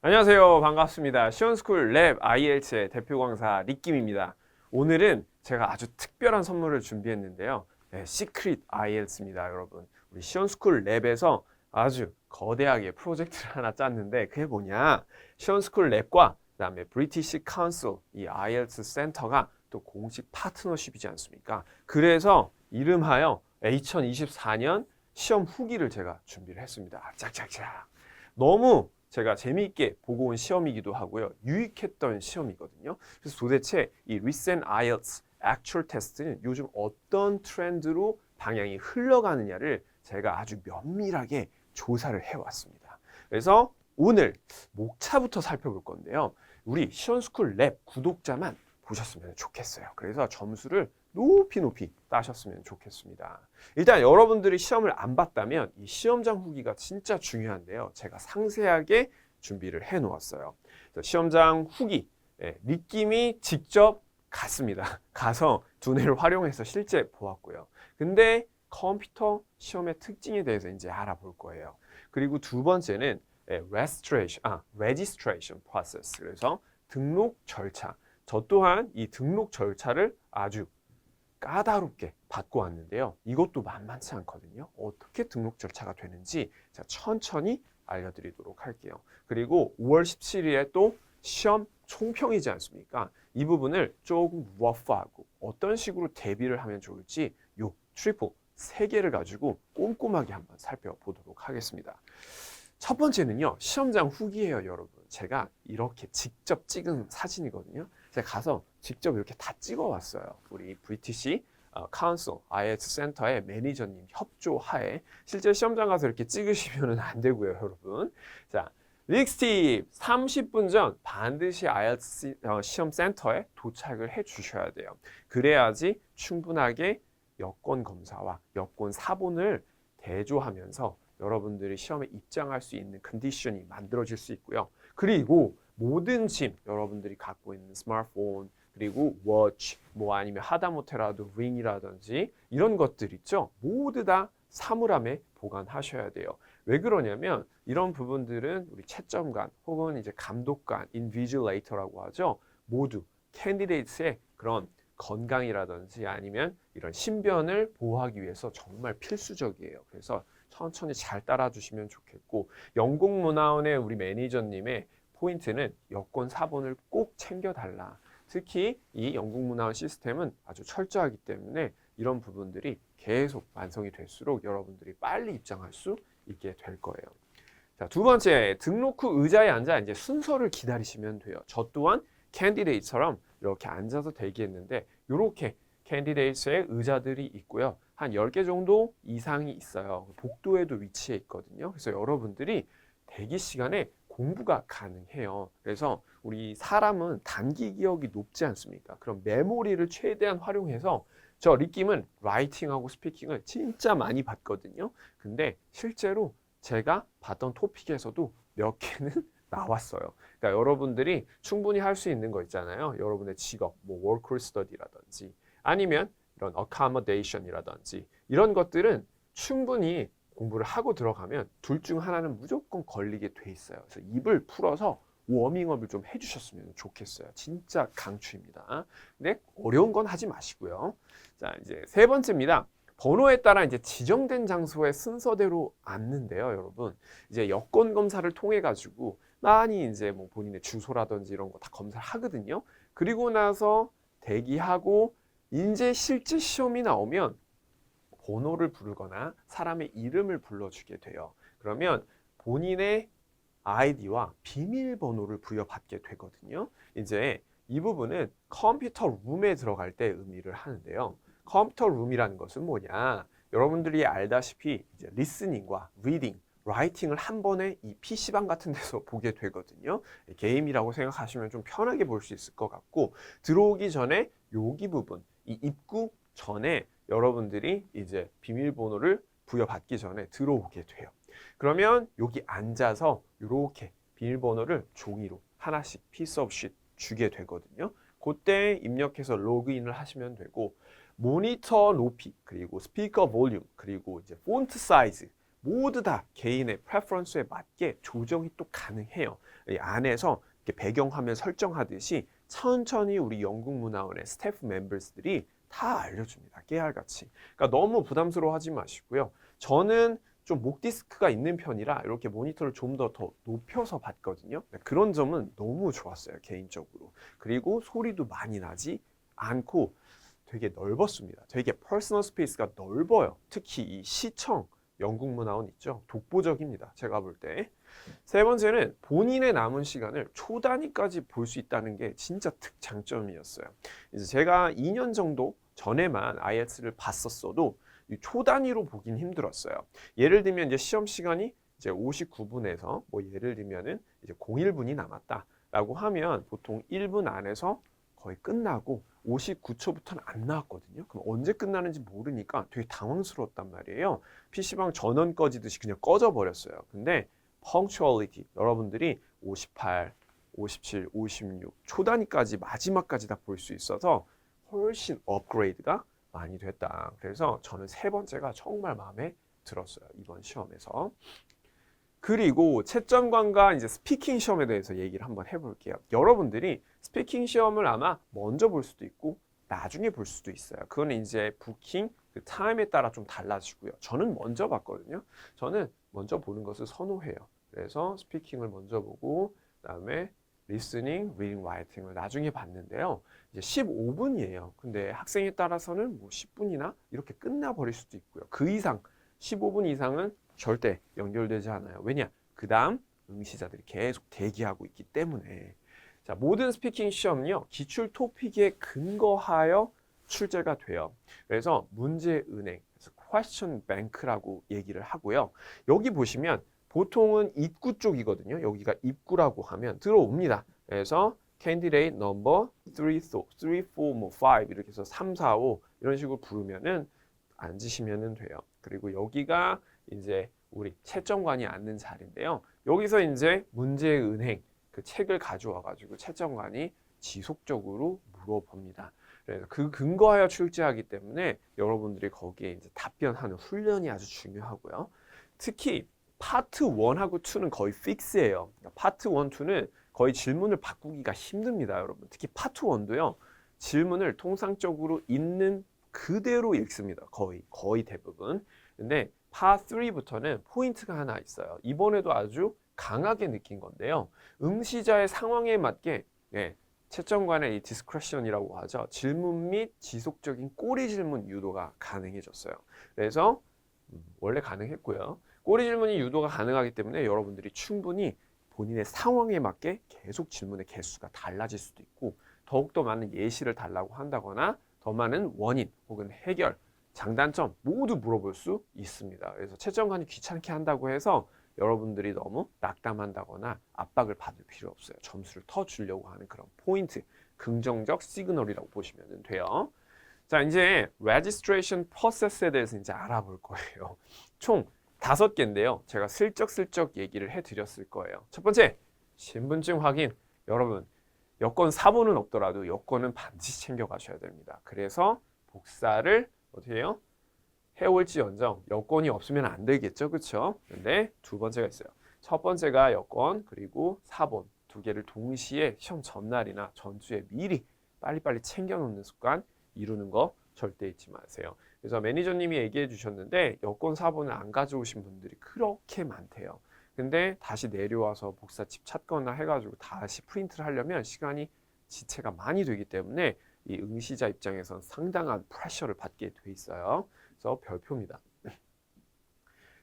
안녕하세요. 반갑습니다. 시원스쿨 랩 IELTS의 대표 강사 릭김입니다. 오늘은 제가 아주 특별한 선물을 준비했는데요. 네, 시크릿 IELTS입니다, 여러분. 우리 시원스쿨 랩에서 아주 거대하게 프로젝트를 하나 짰는데 그게 뭐냐? 시원스쿨 랩과 그다음에 브리티시 카운슬 이 IELTS 센터가 또 공식 파트너십이지 않습니까? 그래서 이름하여 2024년 시험 후기를 제가 준비를 했습니다. 짝짝짝. 너무 제가 재미있게 보고 온 시험이기도 하고요. 유익했던 시험이거든요. 그래서 도대체 이 Recent IELTS Actual Test는 요즘 어떤 트렌드로 방향이 흘러가느냐를 제가 아주 면밀하게 조사를 해왔습니다. 그래서 오늘 목차부터 살펴볼 건데요. 우리 시원스쿨 랩 구독자만 보셨으면 좋겠어요. 그래서 점수를 높이 따셨으면 좋겠습니다. 일단 여러분들이 시험을 안 봤다면 이 시험장 후기가 진짜 중요한데요. 제가 상세하게 준비를 해 놓았어요. 시험장 후기, 릭김이 직접 갔습니다. 가서 두뇌를 활용해서 실제 보았고요. 근데 컴퓨터 시험의 특징에 대해서 이제 알아볼 거예요. 그리고 두 번째는 registration process. 그래서 등록 절차. 저 또한 이 등록 절차를 아주 까다롭게 받고 왔는데요. 이것도 만만치 않거든요. 어떻게 등록 절차가 되는지 제가 천천히 알려드리도록 할게요. 그리고 5월 17일에 또 시험 총평이지 않습니까? 이 부분을 조금 러프하고 어떤 식으로 대비를 하면 좋을지 요 트리플 3개를 가지고 꼼꼼하게 한번 살펴보도록 하겠습니다. 첫 번째는요. 시험장 후기예요, 여러분. 제가 이렇게 직접 찍은 사진이거든요. 제가 가서 직접 이렇게 다 찍어왔어요. 우리 브리티시 카운슬 IELTS 센터의 매니저님 협조하에 실제 시험장 가서 이렇게 찍으시면 안 되고요, 여러분. 자, 릭스팁 30분 전 반드시 IELTS 시험 센터에 도착을 해 주셔야 돼요. 그래야지 충분하게 여권 검사와 여권 사본을 대조하면서 여러분들이 시험에 입장할 수 있는 컨디션이 만들어질 수 있고요. 그리고 모든 짐, 여러분들이 갖고 있는 스마트폰, 그리고 워치, 뭐 아니면 하다못해라도 링이라든지 이런 것들 있죠. 모두 다 사물함에 보관하셔야 돼요. 왜 그러냐면 이런 부분들은 우리 채점관 혹은 이제 감독관, 인비질레이터라고 하죠. 모두 캔디데이트의 그런 건강이라든지 아니면 이런 신변을 보호하기 위해서 정말 필수적이에요. 그래서 천천히 잘 따라주시면 좋겠고 영국문화원의 우리 매니저님의 포인트는 여권 사본을 꼭 챙겨달라. 특히 이 영국문화원 시스템은 아주 철저하기 때문에 이런 부분들이 계속 완성이 될수록 여러분들이 빨리 입장할 수 있게 될 거예요. 자, 두 번째, 등록 후 의자에 앉아 이제 순서를 기다리시면 돼요. 저 또한 캔디데이트처럼 이렇게 앉아서 대기했는데 이렇게 캔디데이트의 의자들이 있고요. 한 10개 정도 이상이 있어요. 복도에도 위치해 있거든요. 그래서 여러분들이 대기 시간에 공부가 가능해요. 그래서 우리 사람은 단기 기억이 높지 않습니까? 그럼 메모리를 최대한 활용해서 저 릭김은 라이팅하고 스피킹을 진짜 많이 봤거든요. 근데 실제로 제가 봤던 토픽에서도 몇 개는 나왔어요. 그러니까 여러분들이 충분히 할 수 있는 거 있잖아요. 여러분의 직업, 뭐 work study라든지 아니면 이런 accommodation이라든지 이런 것들은 충분히 공부를 하고 들어가면 둘 중 하나는 무조건 걸리게 돼 있어요. 그래서 입을 풀어서 워밍업을 좀 해주셨으면 좋겠어요. 진짜 강추입니다. 근데 어려운 건 하지 마시고요. 자, 이제 세 번째입니다. 번호에 따라 이제 지정된 장소에 순서대로 앉는데요, 여러분. 이제 여권 검사를 통해 가지고 많이 이제 뭐 본인의 주소라든지 이런 거 다 검사를 하거든요. 그리고 나서 대기하고 이제 실제 시험이 나오면 번호를 부르거나 사람의 이름을 불러주게 돼요. 그러면 본인의 아이디와 비밀번호를 부여받게 되거든요. 이제 이 부분은 컴퓨터 룸에 들어갈 때 의미를 하는데요. 컴퓨터 룸이라는 것은 뭐냐? 여러분들이 알다시피 이제 리스닝과 리딩, 라이팅을 한 번에 이 PC방 같은 데서 보게 되거든요. 게임이라고 생각하시면 좀 편하게 볼 수 있을 것 같고 들어오기 전에 여기 부분, 이 입구 전에 여러분들이 이제 비밀번호를 부여받기 전에 들어오게 돼요. 그러면 여기 앉아서 이렇게 비밀번호를 종이로 하나씩 piece of sheet 주게 되거든요. 그때 입력해서 로그인을 하시면 되고 모니터 높이 그리고 스피커 볼륨 그리고 이제 폰트 사이즈 모두 다 개인의 프레퍼런스에 맞게 조정이 또 가능해요. 이 안에서 이렇게 배경화면 설정하듯이 천천히 우리 영국문화원의 스태프 멤버들이 다 알려줍니다. 깨알같이. 그러니까 너무 부담스러워하지 마시고요. 저는 좀 목 디스크가 있는 편이라 이렇게 모니터를 좀 더 높여서 봤거든요. 그런 점은 너무 좋았어요, 개인적으로. 그리고 소리도 많이 나지 않고 되게 넓었습니다. 되게 퍼스널 스페이스가 넓어요. 특히 이 시청 영국문화원 있죠. 독보적입니다. 제가 볼 때. 세 번째는 본인의 남은 시간을 초단위까지 볼 수 있다는 게 진짜 특장점이었어요. 이제 제가 2년 정도 전에만 IELTS를 봤었어도 이 초단위로 보긴 힘들었어요. 예를 들면 이제 시험 시간이 이제 59분에서 뭐 예를 들면은 이제 01분이 남았다라고 하면 보통 1분 안에서 거의 끝나고 59초부터는 안 나왔거든요. 그럼 언제 끝나는지 모르니까 되게 당황스러웠단 말이에요. PC방 전원 꺼지듯이 그냥 꺼져 버렸어요. 근데 punctuality 여러분들이 58, 57, 56 초단위까지 마지막까지 다 볼 수 있어서 훨씬 업그레이드가 많이 됐다. 그래서 저는 세 번째가 정말 마음에 들었어요. 이번 시험에서. 그리고 채점관과 이제 스피킹 시험에 대해서 얘기를 한번 해볼게요. 여러분들이 스피킹 시험을 아마 먼저 볼 수도 있고 나중에 볼 수도 있어요. 그건 이제 부킹 그 타임에 따라 좀 달라지고요. 저는 먼저 봤거든요. 저는 먼저 보는 것을 선호해요. 그래서 스피킹을 먼저 보고 그다음에 리스닝, 리딩, 라이팅을 나중에 봤는데요. 이제 15분이에요. 근데 학생에 따라서는 뭐 10분이나 이렇게 끝나버릴 수도 있고요. 그 이상 15분 이상은 절대 연결되지 않아요. 왜냐? 그 다음 응시자들이 계속 대기하고 있기 때문에. 자, 모든 스피킹 시험은요, 기출 토픽에 근거하여 출제가 돼요. 그래서 문제은행, 그래서 question bank라고 얘기를 하고요. 여기 보시면 보통은 입구 쪽이거든요. 여기가 입구라고 하면 들어옵니다. 그래서 candidate number 3, 4, 5, 5 이렇게 해서 3, 4, 5 이런 식으로 부르면은 앉으시면 돼요. 그리고 여기가 이제 우리 채점관이 앉는 자리인데요. 여기서 이제 문제은행 그 책을 가져와 가지고 채점관이 지속적으로 물어봅니다. 그래서 그 근거하여 출제하기 때문에 여러분들이 거기에 이제 답변하는 훈련이 아주 중요하고요. 특히 파트 1하고 2는 거의 픽스예요. 파트 1, 2는 거의 질문을 바꾸기가 힘듭니다, 여러분. 특히 파트 1도요. 질문을 통상적으로 있는 그대로 읽습니다. 거의 대부분. 근데 파 3부터는 포인트가 하나 있어요. 이번에도 아주 강하게 느낀 건데요. 응시자의 상황에 맞게 채점관의 이 디스크레션이라고 하죠. 질문 및 지속적인 꼬리 질문 유도가 가능해졌어요. 그래서 원래 가능했고요. 꼬리 질문이 유도가 가능하기 때문에 여러분들이 충분히 본인의 상황에 맞게 계속 질문의 개수가 달라질 수도 있고 더욱더 많은 예시를 달라고 한다거나 더 많은 원인 혹은 해결, 장단점 모두 물어볼 수 있습니다. 그래서 채점관이 귀찮게 한다고 해서 여러분들이 너무 낙담한다거나 압박을 받을 필요 없어요. 점수를 더 주려고 하는 그런 포인트, 긍정적 시그널이라고 보시면 돼요. 자, 이제 registration process에 대해서 이제 알아볼 거예요. 총 5개인데요. 제가 슬쩍슬쩍 얘기를 해드렸을 거예요. 첫 번째, 신분증 확인. 여러분, 여권 사본은 없더라도 여권은 반드시 챙겨가셔야 됩니다. 그래서 복사를 어떻게 해요? 해올지언정 여권이 없으면 안 되겠죠, 그렇죠? 근데 두 번째가 있어요. 첫 번째가 여권 그리고 사본 두 개를 동시에 시험 전날이나 전주에 미리 빨리빨리 챙겨놓는 습관 이루는 거 절대 잊지 마세요. 그래서 매니저님이 얘기해 주셨는데 여권 사본을 안 가져오신 분들이 그렇게 많대요. 근데 다시 내려와서 복사집 찾거나 해가지고 다시 프린트를 하려면 시간이 지체가 많이 되기 때문에 이 응시자 입장에선 상당한 프레셔를 받게 돼 있어요. 그래서 별표입니다.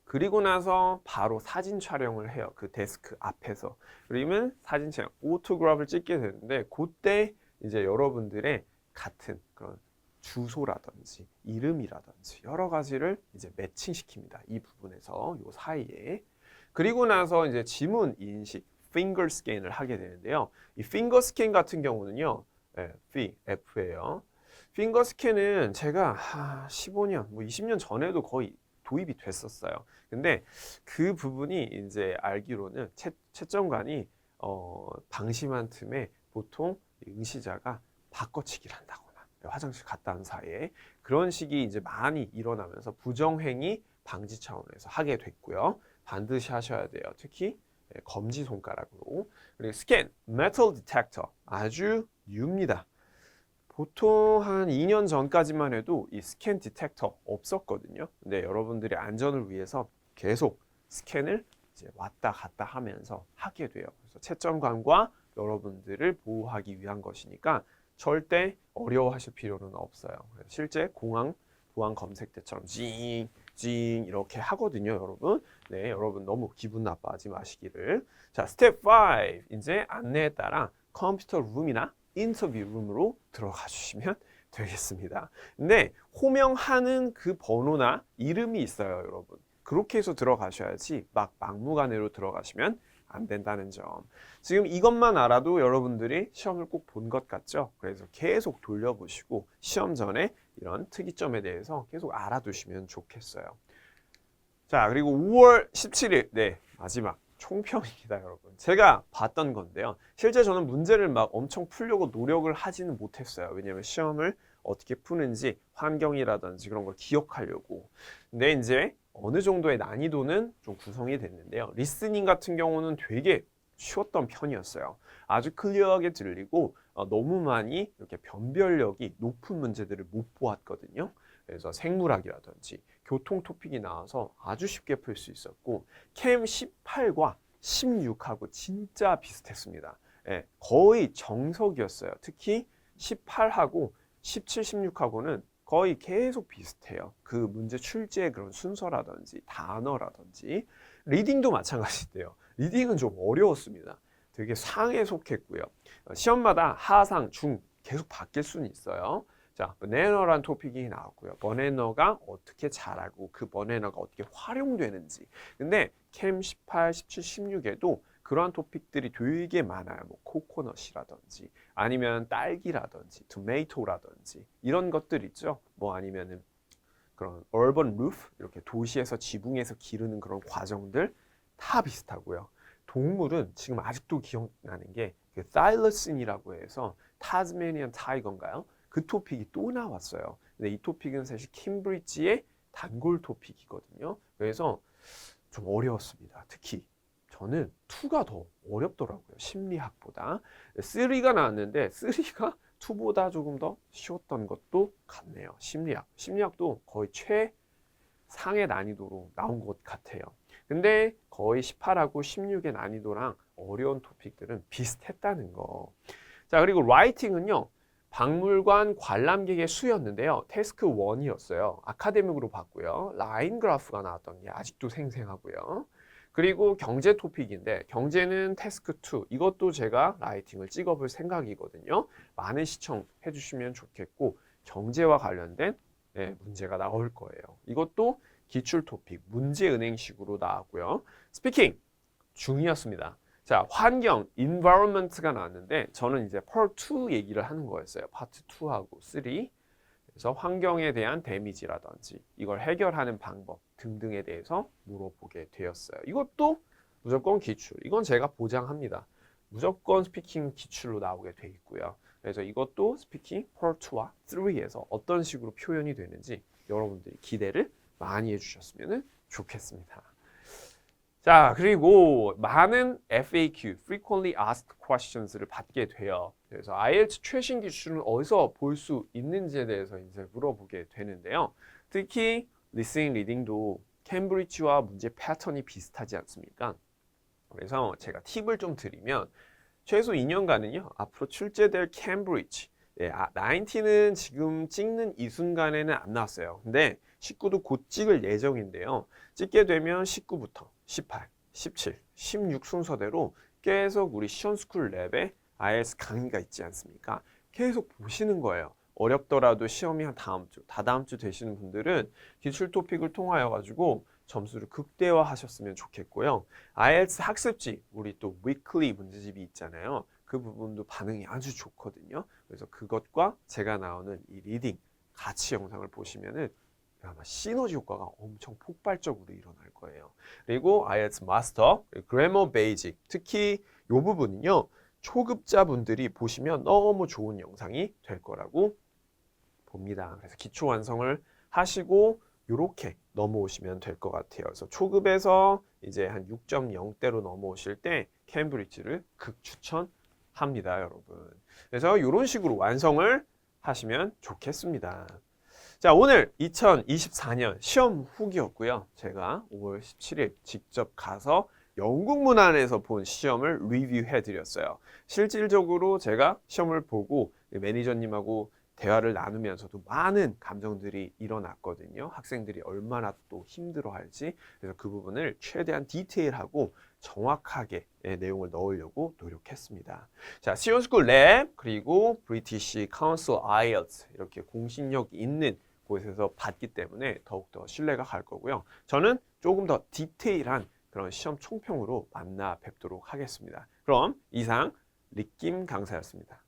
그리고 나서 바로 사진 촬영을 해요. 그 데스크 앞에서. 그러면 사진 촬영, 오토그래프를 찍게 되는데 그때 이제 여러분들의 같은 그런 주소라든지 이름이라든지 여러 가지를 이제 매칭시킵니다. 이 부분에서 요 사이에. 그리고 나서 이제 지문 인식, finger scan을 하게 되는데요. 이 finger scan 같은 경우는요. F예요. 핑거 스캔은 제가 15년, 뭐 20년 전에도 거의 도입이 됐었어요. 근데 그 부분이 이제 알기로는 채점관이 방심한 틈에 보통 응시자가 바꿔치기를 한다거나 화장실 갔다 온 사이에 그런 식이 이제 많이 일어나면서 부정행위 방지 차원에서 하게 됐고요. 반드시 하셔야 돼요. 특히 검지 손가락으로. 그리고 스캔, 메탈 디텍터 아주 뉴입니다. 보통 한 2년 전까지만 해도 이 스캔 디텍터 없었거든요. 근데 여러분들이 안전을 위해서 계속 스캔을 이제 왔다 갔다 하면서 하게 돼요. 그래서 채점관과 여러분들을 보호하기 위한 것이니까 절대 어려워하실 필요는 없어요. 실제 공항 보안 검색 때처럼 징 이렇게 하거든요, 여러분. 네, 여러분 너무 기분 나빠하지 마시기를. 자, 스텝 5. 이제 안내에 따라 컴퓨터 룸이나 인터뷰 룸으로 들어가 주시면 되겠습니다. 근데 호명하는 그 번호나 이름이 있어요, 여러분. 그렇게 해서 들어가셔야지 막 막무가내로 들어가시면 안 된다는 점. 지금 이것만 알아도 여러분들이 시험을 꼭 본 것 같죠? 그래서 계속 돌려보시고 시험 전에 이런 특이점에 대해서 계속 알아두시면 좋겠어요. 자, 그리고 5월 17일, 네, 마지막 총평입니다, 여러분. 제가 봤던 건데요. 실제 저는 문제를 막 엄청 풀려고 노력을 하지는 못했어요. 왜냐하면 시험을 어떻게 푸는지 환경이라든지 그런 걸 기억하려고. 근데 이제 어느 정도의 난이도는 좀 구성이 됐는데요. 리스닝 같은 경우는 되게 쉬웠던 편이었어요. 아주 클리어하게 들리고 너무 많이 이렇게 변별력이 높은 문제들을 못 보았거든요. 그래서 생물학이라든지 교통 토픽이 나와서 아주 쉽게 풀 수 있었고 캠 18과 16하고 진짜 비슷했습니다. 예, 거의 정석이었어요. 특히 18하고 17, 16하고는 거의 계속 비슷해요. 그 문제 출제의 그런 순서라든지 단어라든지 리딩도 마찬가지인데요. 리딩은 좀 어려웠습니다. 되게 상에 속했고요. 시험마다 하상, 중 계속 바뀔 수는 있어요. 자, 버네너란 토픽이 나왔고요. 버네너가 어떻게 자라고 그 버네너가 어떻게 활용되는지. 근데 캠 18, 17, 16에도 그러한 토픽들이 되게 많아요. 뭐 코코넛이라든지 아니면 딸기라든지 토마토라든지 이런 것들 있죠. 뭐 아니면은 그런 urban roof 이렇게 도시에서 지붕에서 기르는 그런 과정들 다 비슷하고요. 동물은 지금 아직도 기억나는 게 그 타일러슨이라고 해서 타스메니안 타이거인가요? 그 토픽이 또 나왔어요. 근데 이 토픽은 사실 캠브리지의 단골 토픽이거든요. 그래서 좀 어려웠습니다. 특히 저는 2가 더 어렵더라고요. 심리학보다. 3가 나왔는데 3가 2보다 조금 더 쉬웠던 것도 같네요. 심리학. 심리학도 거의 최상의 난이도로 나온 것 같아요. 근데 거의 18하고 16의 난이도랑 어려운 토픽들은 비슷했다는 거. 자, 그리고 라이팅은요. 박물관 관람객의 수였는데요. 태스크 1이었어요. 아카데믹으로 봤고요. 라인 그래프가 나왔던 게 아직도 생생하고요. 그리고 경제 토픽인데 경제는 태스크 2. 이것도 제가 라이팅을 찍어볼 생각이거든요. 많은 시청해 주시면 좋겠고 경제와 관련된 문제가 나올 거예요. 이것도 기출 토픽, 문제은행식으로 나왔고요. 스피킹 중이었습니다. 자, 환경, environment가 나왔는데 저는 이제 part 2 얘기를 하는 거였어요. 파트 2하고 3. 그래서 환경에 대한 데미지라든지 이걸 해결하는 방법 등등에 대해서 물어보게 되었어요. 이것도 무조건 기출. 이건 제가 보장합니다. 무조건 스피킹 기출로 나오게 돼 있고요. 그래서 이것도 스피킹 part 2와 3에서 어떤 식으로 표현이 되는지 여러분들이 기대를 많이 해주셨으면 좋겠습니다. 자, 그리고 많은 FAQ, Frequently Asked Questions를 받게 돼요. 그래서 IELTS 최신 기출은 어디서 볼 수 있는지에 대해서 이제 물어보게 되는데요. 특히 리스닝 리딩도 캠브리지와 문제 패턴이 비슷하지 않습니까? 그래서 제가 팁을 좀 드리면 최소 2년간은요. 앞으로 출제될 캠브리지 19는 지금 찍는 이 순간에는 안 나왔어요. 근데 19도 곧 찍을 예정인데요. 찍게 되면 19부터 18, 17, 16 순서대로 계속 우리 시험스쿨 랩에 IELTS 강의가 있지 않습니까? 계속 보시는 거예요. 어렵더라도 시험이 한 다음 주, 다다음 주 되시는 분들은 기출 토픽을 통하여 가지고 점수를 극대화하셨으면 좋겠고요. IELTS 학습지, 우리 또 위클리 문제집이 있잖아요. 그 부분도 반응이 아주 좋거든요. 그래서 그것과 제가 나오는 이 리딩 같이 영상을 보시면은 아마 시너지 효과가 엄청 폭발적으로 일어날 거예요. 그리고 IELTS 마스터, 그래머 베이직, 특히 이 부분은요. 초급자분들이 보시면 너무 좋은 영상이 될 거라고 봅니다. 그래서 기초 완성을 하시고 이렇게 넘어오시면 될 것 같아요. 그래서 초급에서 이제 한 6.0대로 넘어오실 때 케임브리지를 극추천합니다, 여러분. 그래서 이런 식으로 완성을 하시면 좋겠습니다. 자, 오늘 2024년 시험 후기였고요. 제가 5월 17일 직접 가서 영국문안에서 본 시험을 리뷰해 드렸어요. 실질적으로 제가 시험을 보고 매니저님하고 대화를 나누면서도 많은 감정들이 일어났거든요. 학생들이 얼마나 또 힘들어할지. 그래서 그 부분을 최대한 디테일하고 정확하게 내용을 넣으려고 노력했습니다. 자, 시온스쿨 랩 그리고 브리티시 카운슬 IELTS 이렇게 공신력 있는 곳에서 봤기 때문에 더욱더 신뢰가 갈 거고요. 저는 조금 더 디테일한 그런 시험 총평으로 만나 뵙도록 하겠습니다. 그럼 이상 리킴 강사였습니다.